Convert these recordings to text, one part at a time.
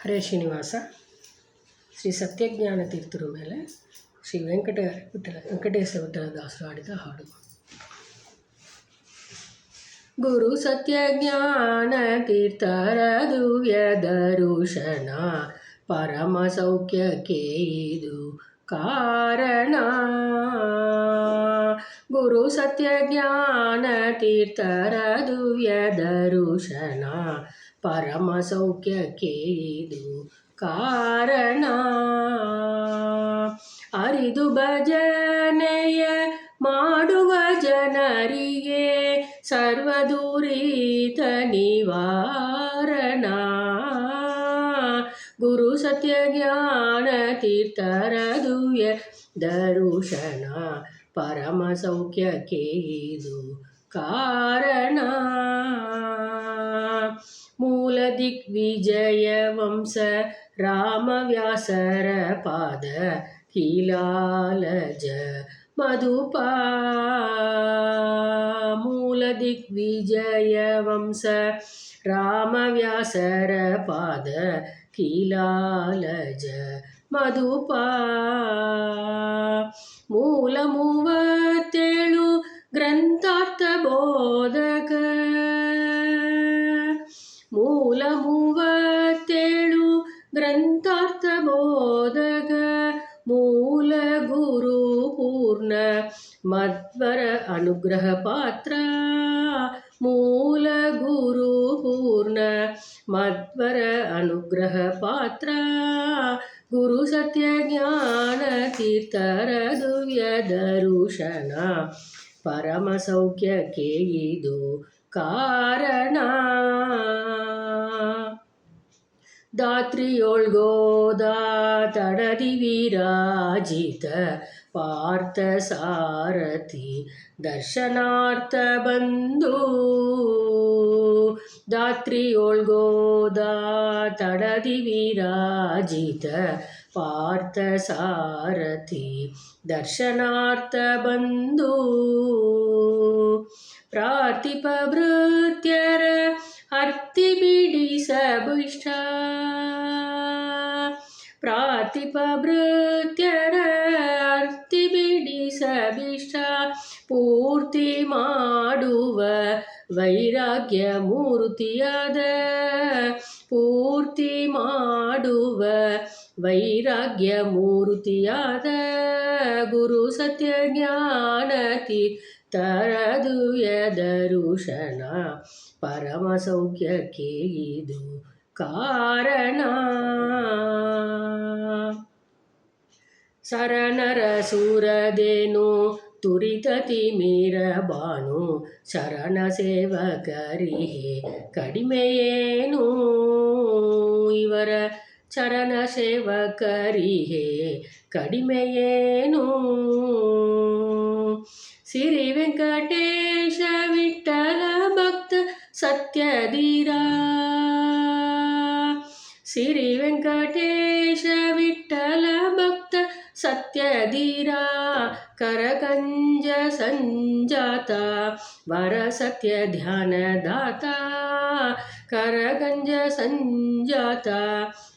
ಹರೇ ಶ್ರೀನಿವಾಸ. ಶ್ರೀ ಸತ್ಯಜ್ಞಾನ ತೀರ್ಥರ ಮೇಲೆ ಶ್ರೀ ವೆಂಕಟೇಶ ವಿಠಲದಾಸರು ಹಾಡಿದ ಹಾಡು. ಗುರು ಸತ್ಯಜ್ಞಾನ ತೀರ್ಥರ ದಿವ್ಯ ದರುಶನ, ಪರಮ ಸೌಖ್ಯಕ್ಕೆ ಇದು ಕಾರಣ. ಗುರು ಸತ್ಯಜ್ಞಾನ ತೀರ್ಥರ ದಿವ್ಯ ದರುಶನ, ಪರಮ ಸೌಖ್ಯಕ್ಕೆ ಇದು ಕಾರಣ. ಅರಿದು ಭಜನೆಯ ಮಾಡುವ ಜನರಿಗೆ ಸರ್ವದುರಿತ ನಿವಾರಣ. ಗುರು ಸತ್ಯಜ್ಞಾನ ತೀರ್ಥರ ದಿವ್ಯ ದರುಶನ, ಪರಮ ಸೌಖ್ಯಕ್ಕೆ ಇದು ಕಾರಣ. ಮೂಲ ದಿಗ್ವಿಜಯ ವಂಶ ರಾಮವ್ಯಾಸರ ಪಾದ ಕೀಲಾಲಜ ಮಧುಪ. ಮೂಲ ದಿಗ್ವಿಜಯ ವಂಶ ರಾಮವ್ಯಾಸರ ಪಾದ ಕೀಲಾಲಜ ಮಧುಪ. ಮೂಲ 37 ಗ್ರಂಥಾರ್ಥ ಬೋಧಕ, ಮೂಲ 37 ಗ್ರಂಥಾರ್ಥ ಬೋಧಕ, ಮೂಲ ಗುರು ಪೂರ್ಣ ಮಧ್ವರ ಅನುಗ್ರಹ ಪಾತ್ರ. ಮೂಲ ಗುರು ಪೂರ್ಣ ಮಧ್ವರ ಅನುಗ್ರಹ ಪಾತ್ರ. ಗುರು ಸತ್ಯಜ್ಞಾನ ತೀರ್ಥರ ದಿವ್ಯ ದರುಶನ, ಪರಮ ಸೌಖ್ಯಕ್ಕೆ ಇದು ಕಾರಣ. ದಾತ್ರಿಯೊಳ್ಗೋದ ತಡದಿ ವಿರಾಜಿತ ಪಾರ್ಥ ಸಾರಥಿ ದರ್ಶನಾರ್ಥ ಬಂದು. ದಾತ್ರಿಯೊಳ್ಗೋದ ತಡದಿ ವಿರಾಜಿತ ಪಾರ್ಥ ಸಾರಥಿ ದರ್ಶನಾರ್ಥ ಬಂದು. ಪ್ರಾರ್ಥಿಪ ಭೃತ್ಯರ ಅರ್ತಿ ಬಿಡಿಸಬಿಷ್ಟ, ಪ್ರಾರ್ಥಿಪ ಭೃತ್ಯರ ಅರ್ತಿ ಬಿಡಿಸಬಿಷ್ಟ. ಪೂರ್ತಿ ಮಾಡುವ ವೈರಾಗ್ಯ ಮೂರ್ತಿಯಾದ, ಪೂರ್ತಿ ಮಾಡುವ ವೈರಾಗ್ಯ ಮೂರ್ತಿಯಾದ. ಗುರು ಸತ್ಯಜ್ಞಾನ ತೀರ್ಥರ ದಿವ್ಯ ದರುಶನ, ಪರಮ ಸೌಖ್ಯಕ್ಕೆ ಇದು ಕಾರಣ. ಶರಣರ ಸೂರದೇನು ತುರಿತ ತಿಮಿರ ಬಾನು, ಶರಣ ಸೇವಕರಿಗೆ ಕಡಿಮೆಯೇನು. ಇವರ ಚರಣ ಸೇವಕರಿಗೆ ಕಡಿಮೆಯೇನು. ಶ್ರೀ ವೆಂಕಟೇಶ ವಿಠಲ ಭಕ್ತ ಸತ್ಯಧೀರ, ಶ್ರೀ ವೆಂಕಟೇಶ ವಿಠಲ ಭಕ್ತ ಸತ್ಯಧೀರ. ಕರಗಂಜ ಸಂಜಾತ ವರ ಸತ್ಯ ಧ್ಯಾನದಾತ, ಕರಗಂಜ ಸಂಜಾತ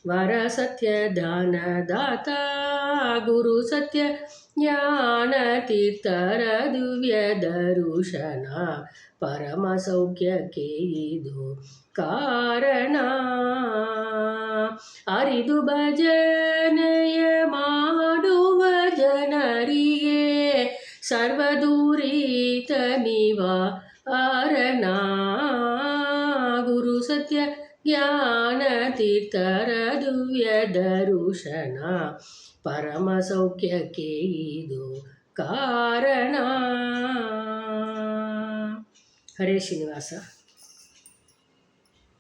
ವರ ಸತ್ಯ ಧ್ಯಾನದಾತ. ಗುರು ಸತ್ಯ ಜ್ಞಾನ ತೀರ್ಥರ ದಿವ್ಯ ದರುಶನ, ಪರಮ ಸೌಖ್ಯಕ್ಕೆ ಇದು ಕಾರಣ. ಅರಿದು ಭಜನೆಯ ಮಾಡುವ ಜನರಿಗೆ ಸರ್ವದುರಿತ ನಿವಾರಣ. ಗುರು ಸತ್ಯ ಜ್ಞಾನ ತೀರ್ಥರ ದಿವ್ಯ ದರುಶನ, ಪರಮ ಸೌಖ್ಯಕ್ಕೆ ಇದು ಕಾರಣ. ಹರೇ ಶ್ರೀನಿವಾಸ.